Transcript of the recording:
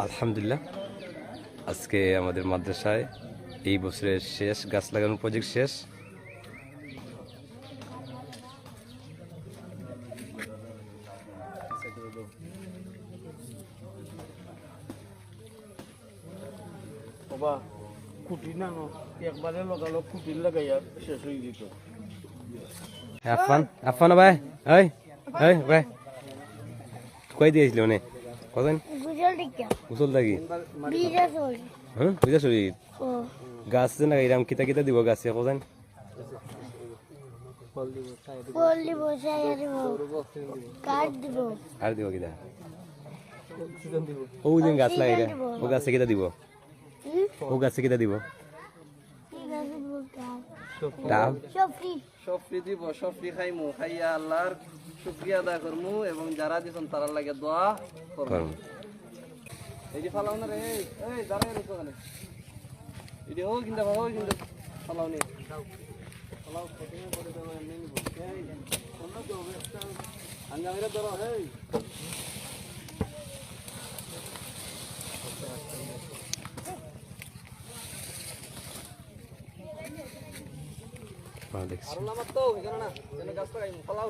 আলহামদুলিল্লাহ, আজকে আমাদের মাদ্রাসায় এই বছরের শেষ গাছ লাগানোর প্রজেক্ট শেষ। বাবা খুঁটি না একবারে লগালো খুঁটি লাগাইয়া শেষ হয়ে যেত। আফান আফান ভাই, এই এই ভাই কই দিয়েছিল নে কতদিন উচল থাকি হ্যাঁ বুঝা শরীর গাছ আছে না এরকম কিতা কিতা দিব গাছে কতদিন আর দিব কিতা ও দিন গাছ লাগাই ও গাছে কিতা দিব ও গাছে কিতা দিব ডাব সফরি দিব, সফরি খাইমু, খাইয়া আল্লাহর শুকরিয়া আদায় করমু এবং যারা দিছেন তারা লাগে দোয়া করমু। এই যে ফালাও না রে, এই দাঁড়ায় রে ওখানে, এই যে ও কিন্তু ফালাও নি ফালাও কতদিন পরে দেবো এমনি নিব এই অন্য তো একটা আঙ্গামিরা ধরো এই দেখছি আর নামাত তো এখানে না, গাছ লাগাইমু ফালাও।